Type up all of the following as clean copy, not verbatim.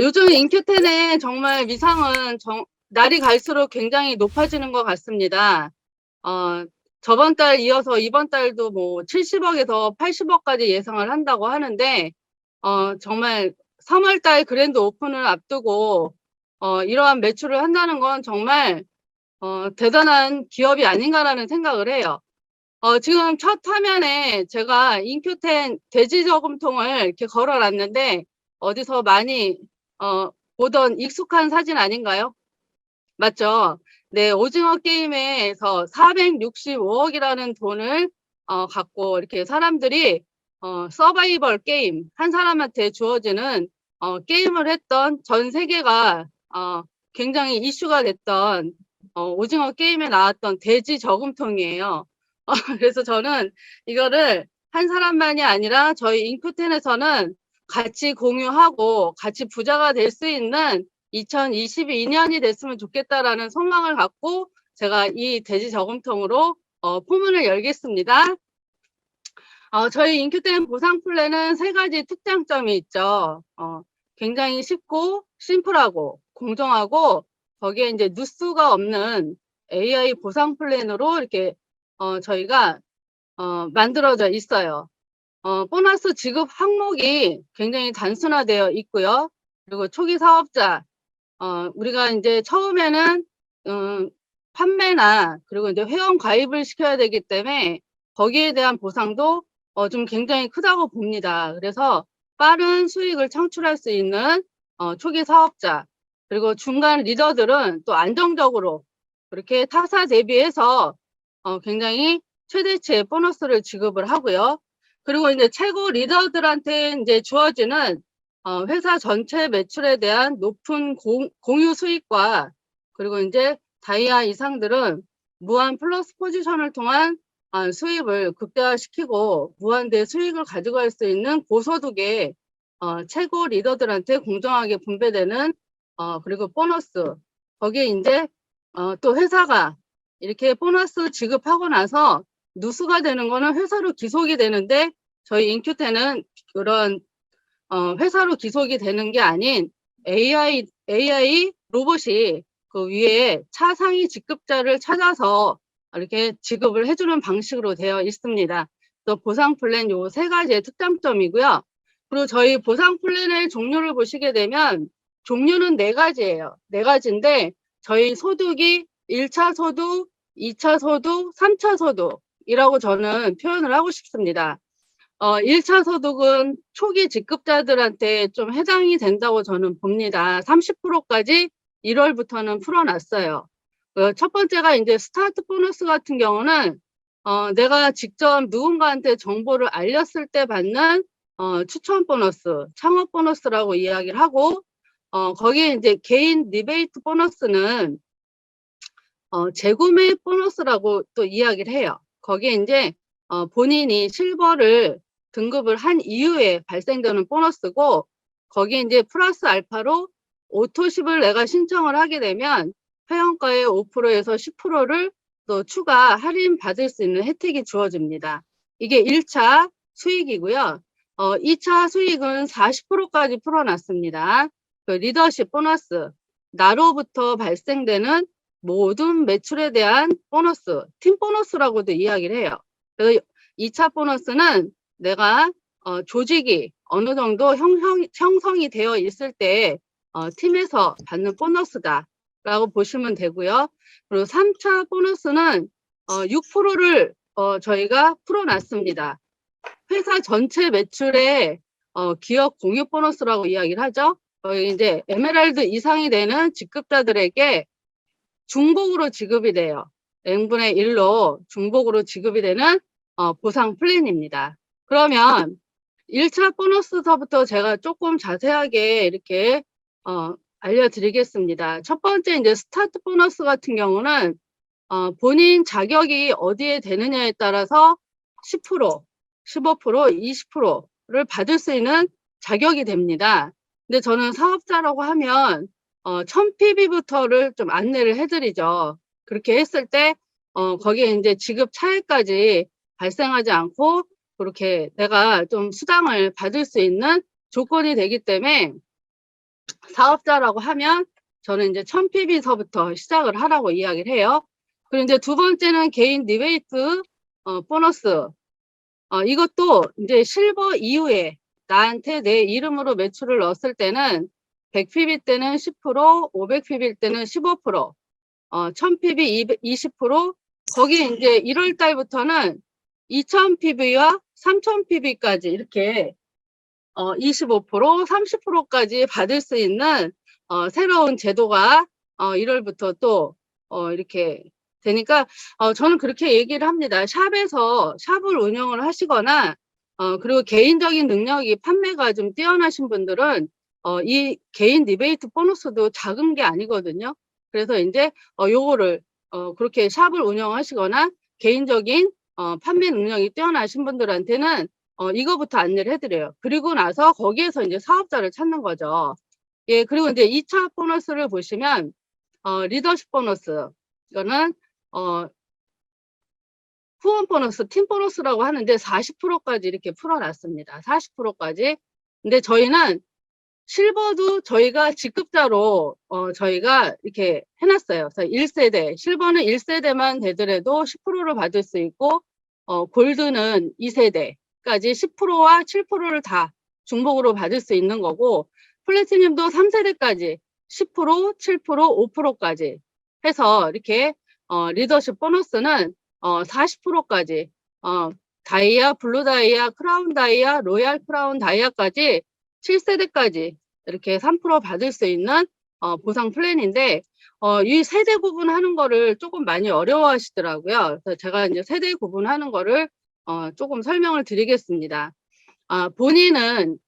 요즘 인큐텐의 정말 위상은 날이 갈수록 굉장히 높아지는 것 같습니다. 어, 저번 달 이어서 이번 달도 뭐 70억에서 80억까지 예상을 한다고 하는데, 정말 3월 달 그랜드 오픈을 앞두고, 이러한 매출을 한다는 건 정말, 대단한 기업이 아닌가라는 생각을 해요. 지금 첫 화면에 제가 인큐텐 돼지 저금통을 이렇게 걸어 놨는데, 어디서 많이, 보던 익숙한 사진 아닌가요? 맞죠? 네, 오징어 게임에서 465억이라는 돈을 갖고 이렇게 사람들이 서바이벌 게임, 한 사람한테 주어지는 게임을 했던 전 세계가 굉장히 이슈가 됐던 오징어 게임에 나왔던 돼지 저금통이에요. 그래서 저는 이거를 한 사람만이 아니라 저희 인큐텐에서는 같이 공유하고 같이 부자가 될 수 있는 2022년이 됐으면 좋겠다라는 소망을 갖고 제가 이 돼지 저금통으로 포문을 열겠습니다. 저희 인큐텐 보상 플랜은 3가지 특장점이 있죠. 굉장히 쉽고 심플하고 공정하고 거기에 이제 누수가 없는 AI 보상 플랜으로 이렇게 저희가 만들어져 있어요. 보너스 지급 항목이 굉장히 단순화되어 있고요. 그리고 초기 사업자, 우리가 이제 처음에는 판매나 그리고 이제 회원 가입을 시켜야 되기 때문에 거기에 대한 보상도 좀 굉장히 크다고 봅니다. 그래서 빠른 수익을 창출할 수 있는 초기 사업자, 그리고 중간 리더들은 또 안정적으로 그렇게 타사 대비해서 굉장히 최대치의 보너스를 지급을 하고요. 그리고 이제 최고 리더들한테 이제 주어지는 회사 전체 매출에 대한 높은 공유 수익과 그리고 이제 다이아 이상들은 무한 플러스 포지션을 통한 수입을 극대화시키고 무한대 수익을 가져갈 수 있는 고소득의 최고 리더들한테 공정하게 분배되는 그리고 보너스, 거기에 이제 또 회사가 이렇게 보너스 지급하고 나서 누수가 되는 거는 회사로 기속이 되는데 저희 인큐텐은 그런 회사로 기속이 되는 게 아닌 AI 로봇이 그 위에 차상위 직급자를 찾아서 이렇게 지급을 해주는 방식으로 되어 있습니다. 또 보상 플랜 요 3가지의 특장점이고요. 그리고 저희 보상 플랜의 종류를 보시게 되면 종류는 4가지예요. 4가지인데 저희 소득이 1차 소득, 2차 소득, 3차 소득이라고 저는 표현을 하고 싶습니다. 1차 소득은 초기 직급자들한테 좀 해당이 된다고 저는 봅니다. 30%까지 1월부터는 풀어놨어요. 첫 번째가 이제 스타트 보너스 같은 경우는 내가 직접 누군가한테 정보를 알렸을 때 받는 추천 보너스, 창업 보너스라고 이야기를 하고 거기에 이제 개인 리베이트 보너스는 재구매 보너스라고 또 이야기를 해요. 거기에 이제 본인이 실버를 등급을 한 이후에 발생되는 보너스고 거기에 이제 플러스 알파로 오토십을 내가 신청을 하게 되면 회원가의 5%에서 10%를 또 추가 할인 받을 수 있는 혜택이 주어집니다. 이게 1차 수익이고요. 2차 수익은 40%까지 풀어놨습니다. 그 리더십 보너스, 나로부터 발생되는 모든 매출에 대한 보너스, 팀 보너스라고도 이야기를 해요. 그래서 2차 보너스는 내가 조직이 어느 정도 형성이 되어 있을 때 팀에서 받는 보너스다 라고 보시면 되고요. 그리고 3차 보너스는 6%를 저희가 풀어놨습니다. 회사 전체 매출에 기업 공유 보너스라고 이야기를 하죠. 이제 에메랄드 이상이 되는 직급자들에게 중복으로 지급이 돼요. n분의 1로 중복으로 지급이 되는 보상 플랜입니다. 그러면 1차 보너스서부터 제가 조금 자세하게 이렇게 알려드리겠습니다. 첫 번째 이제 스타트 보너스 같은 경우는 본인 자격이 어디에 되느냐에 따라서 10%, 15%, 20%를 받을 수 있는 자격이 됩니다. 근데 저는 사업자라고 하면 1000PB부터를 좀 안내를 해드리죠. 그렇게 했을 때 거기에 이제 지급 차액까지 발생하지 않고 그렇게 내가 좀 수당을 받을 수 있는 조건이 되기 때문에 사업자라고 하면 저는 이제 1000PB서부터 시작을 하라고 이야기를 해요. 그리고 이제 두 번째는 개인 리베이트 보너스. 이것도 이제 실버 이후에 나한테 내 이름으로 매출을 넣었을 때는 100PB 때는 10%, 500PB 때는 15%, 1000PB 20%, 거기 이제 1월 달부터는 2000PB와 3000PB까지 이렇게 25%, 30%까지 받을 수 있는 새로운 제도가 1월부터 또 이렇게 되니까 저는 그렇게 얘기를 합니다. 샵에서 샵을 운영을 하시거나 그리고 개인적인 능력이 판매가 좀 뛰어나신 분들은 이 개인 리베이트 보너스도 작은 게 아니거든요. 그래서 이제 요거를 그렇게 샵을 운영하시거나 개인적인 판매 능력이 뛰어나신 분들한테는 이거부터 안내를 해드려요. 그리고 나서 거기에서 이제 사업자를 찾는 거죠. 예, 그리고 이제 2차 보너스를 보시면 리더십 보너스. 이거는 후원 보너스, 팀 보너스라고 하는데 40%까지 이렇게 풀어놨습니다. 40%까지. 근데 저희는 실버도 저희가 직급자로 저희가 이렇게 해놨어요. 그래서 1세대, 실버는 1세대만 되더라도 10%를 받을 수 있고 골드는 2세대까지 10%와 7%를 다 중복으로 받을 수 있는 거고, 플래티늄도 3세대까지 10%, 7%, 5%까지 해서 이렇게 리더십 보너스는 40%까지 다이아, 블루 다이아, 크라운 다이아, 로얄 크라운 다이아까지 7세대까지 이렇게 3% 받을 수 있는 보상 플랜인데 이 세대 구분하는 거를 조금 많이 어려워하시더라고요. 그래서 제가 이제 세대 구분하는 거를 조금 설명을 드리겠습니다. 본인은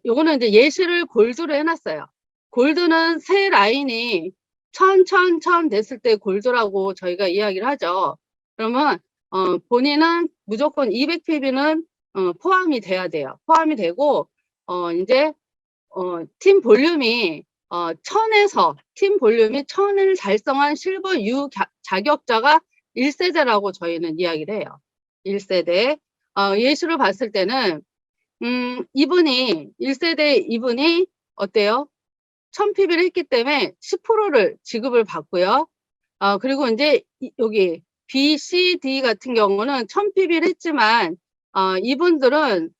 요거는 이제 예시를 골드로 해놨어요. 골드는 새 라인이 1000 됐을 때 골드라고 저희가 이야기를 하죠. 그러면 본인은 무조건 200PB는 포함이 돼야 돼요. 포함이 되고 이제 팀 볼륨이 1000에서 팀 볼륨이 1000을 달성한 실버 U 자격자가 1세대라고 저희는 이야기를 해요. 1세대. 예시로 봤을 때는 이분이 1세대 이분이 어때요? 1000PB를 했기 때문에 10%를 지급을 받고요. 그리고 이제 여기 B, C, D 같은 경우는 1000PB를 했지만 이분들은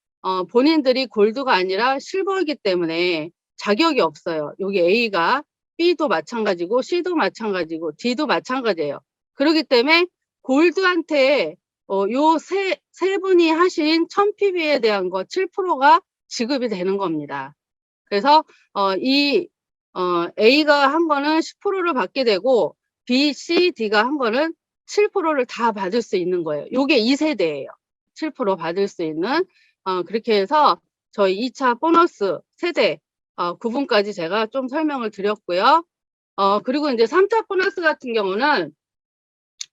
본인들이 골드가 아니라 실버이기 때문에 자격이 없어요. 여기 A가 B도 마찬가지고 C도 마찬가지고 D도 마찬가지예요. 그렇기 때문에 골드한테 요 세 분이 하신 1000PB에 대한 거 7%가 지급이 되는 겁니다. 그래서 A가 한 거는 10%를 받게 되고 B, C, D가 한 거는 7%를 다 받을 수 있는 거예요. 요게 2세대예요. 7% 받을 수 있는 그렇게 해서 저희 2차 보너스 세대 구분까지 제가 좀 설명을 드렸고요. 그리고 이제 3차 보너스 같은 경우는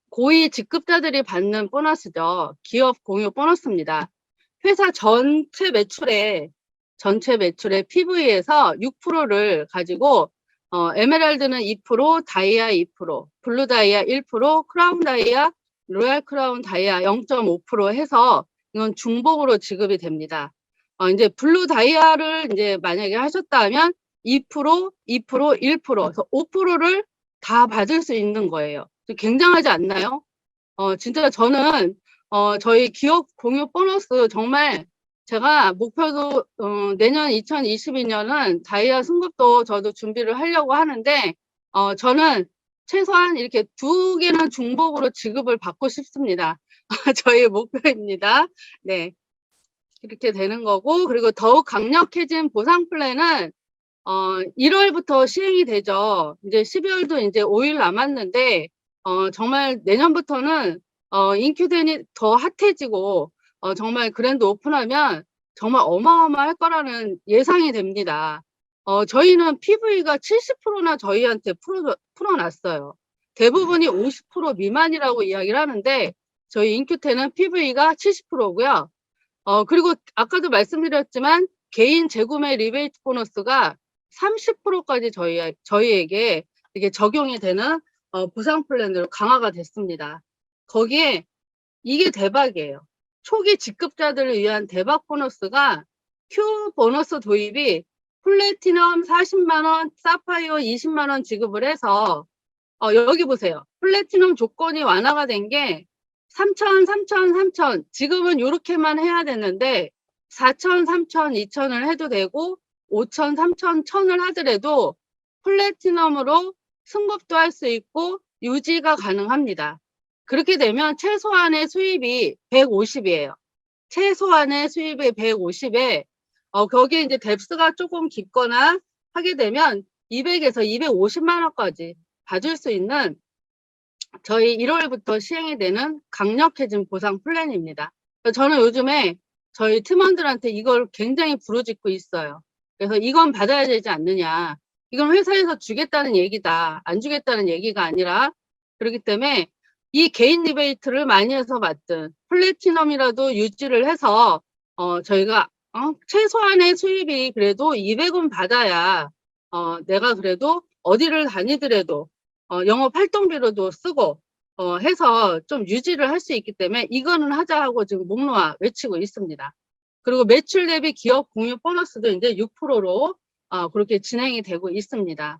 고위 직급자들이 받는 보너스죠. 기업 공유 보너스입니다. 회사 전체 매출의 PV에서 6%를 가지고 에메랄드는 2%, 다이아 2%, 블루 다이아 1%, 크라운 다이아, 로얄 크라운 다이아 0.5% 해서 이건 중복으로 지급이 됩니다. 이제 블루 다이아를 이제 만약에 하셨다면 2%, 2%, 1%, 그래서 5%를 다 받을 수 있는 거예요. 굉장하지 않나요? 진짜 저는 저희 기업 공유 보너스 정말 제가 목표도 내년 2022년은 다이아 승급도 저도 준비를 하려고 하는데 저는 최소한 이렇게 2개는 중복으로 지급을 받고 싶습니다. 저희 목표입니다. 네, 이렇게 되는 거고, 그리고 더욱 강력해진 보상 플랜은 1월부터 시행이 되죠. 이제 12월도 이제 5일 남았는데 정말 내년부터는 인큐덴이 더 핫해지고 정말 그랜드 오픈하면 정말 어마어마할 거라는 예상이 됩니다. 저희는 PV가 70%나 저희한테 풀어놨어요. 대부분이 50% 미만이라고 이야기를 하는데 저희 인큐텐은 PV가 70%고요. 그리고 아까도 말씀드렸지만 개인 재구매 리베이트 보너스가 30%까지 저희에게 이게 적용이 되는 보상 플랜으로 강화가 됐습니다. 거기에 이게 대박이에요. 초기 직급자들을 위한 대박 보너스가 Q 보너스 도입이 플래티넘 40만 원, 사파이어 20만 원 지급을 해서 여기 보세요. 플래티넘 조건이 완화가 된 게 3천, 3천, 3천. 지금은 이렇게만 해야 되는데 4천, 3천, 2천을 해도 되고 5천, 3천, 1천을 하더라도 플래티넘으로 승급도 할 수 있고 유지가 가능합니다. 그렇게 되면 최소한의 수입이 150이에요. 최소한의 수입이 150에 거기에 이제 뎁스가 조금 깊거나 하게 되면 200에서 250만 원까지 받을 수 있는 저희 1월부터 시행이 되는 강력해진 보상 플랜입니다. 저는 요즘에 저희 팀원들한테 이걸 굉장히 부르짖고 있어요. 그래서 이건 받아야 되지 않느냐. 이건 회사에서 주겠다는 얘기다. 안 주겠다는 얘기가 아니라 그렇기 때문에 이 개인 리베이트를 많이 해서 받든 플래티넘이라도 유지를 해서 저희가 최소한의 수입이 그래도 200은 받아야 내가 그래도 어디를 다니더라도 영업 활동비로도 쓰고 해서 좀 유지를 할 수 있기 때문에 이거는 하자 하고 지금 목놓아 외치고 있습니다. 그리고 매출 대비 기업 공유 보너스도 이제 6%로 그렇게 진행이 되고 있습니다.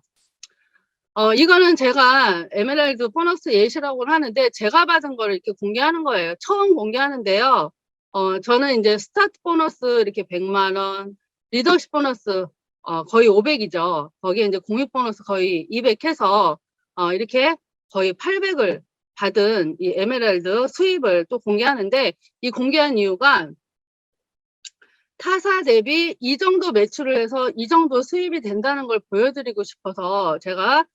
이거는 제가 에메랄드 보너스 예시라고는 하는데 제가 받은 거를 이렇게 공개하는 거예요. 처음 공개하는데요. 저는 이제 스타트 보너스 이렇게 100만 원, 리더십 보너스 거의 500이죠. 거기에 이제 공유 보너스 거의 200 해서 이렇게 거의 800을 받은 이 에메랄드 수입을 또 공개하는데 이 공개한 이유가 타사 대비 이 정도 매출을 해서 이 정도 수입이 된다는 걸 보여드리고 싶어서 제가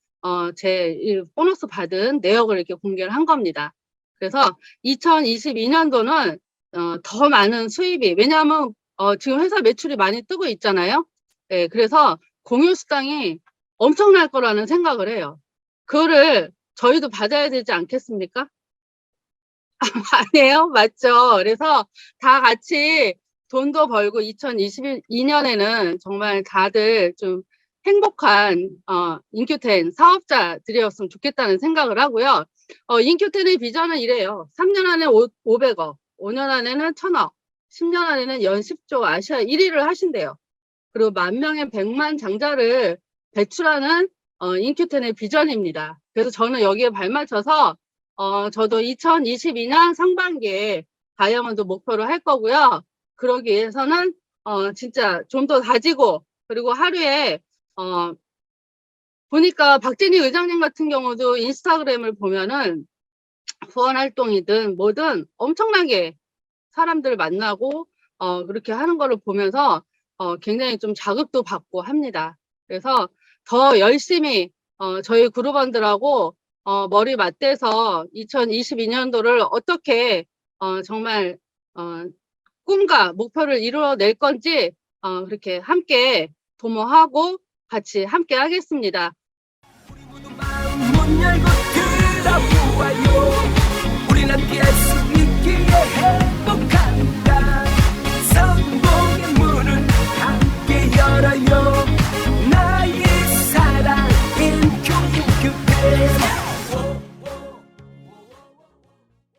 제 보너스 받은 내역을 이렇게 공개를 한 겁니다. 그래서 2022년도는 더 많은 수입이 왜냐하면 지금 회사 매출이 많이 뜨고 있잖아요. 네, 그래서 공유 수당이 엄청날 거라는 생각을 해요. 그거를 저희도 받아야 되지 않겠습니까? 아니에요? 맞죠? 그래서 다 같이 돈도 벌고 2022년에는 정말 다들 좀 행복한 인큐텐 사업자들이었으면 좋겠다는 생각을 하고요. 인큐텐의 비전은 이래요. 3년 안에 500억, 5년 안에는 1000억, 10년 안에는 연 10조 아시아 1위를 하신대요. 그리고 10,000명의 100만 장자를 배출하는 인큐텐의 비전입니다. 그래서 저는 여기에 발맞춰서 저도 2022년 상반기에 다이아몬드 목표로 할 거고요. 그러기 위해서는 진짜 좀 더 다지고 그리고 하루에 보니까 박진희 의장님 같은 경우도 인스타그램을 보면은 후원 활동이든 뭐든 엄청나게 사람들 만나고 그렇게 하는 거를 보면서 굉장히 좀 자극도 받고 합니다. 그래서 더 열심히 저희 그룹원들하고 머리 맞대서 2022년도를 어떻게 정말 꿈과 목표를 이루어낼 건지 그렇게 함께 도모하고 같이 함께 하겠습니다. 우리 모두 마음 문 열고 들어보아요. 우린 함께 할 수 있기에 행복한다. 성공의 문을 함께 열어요.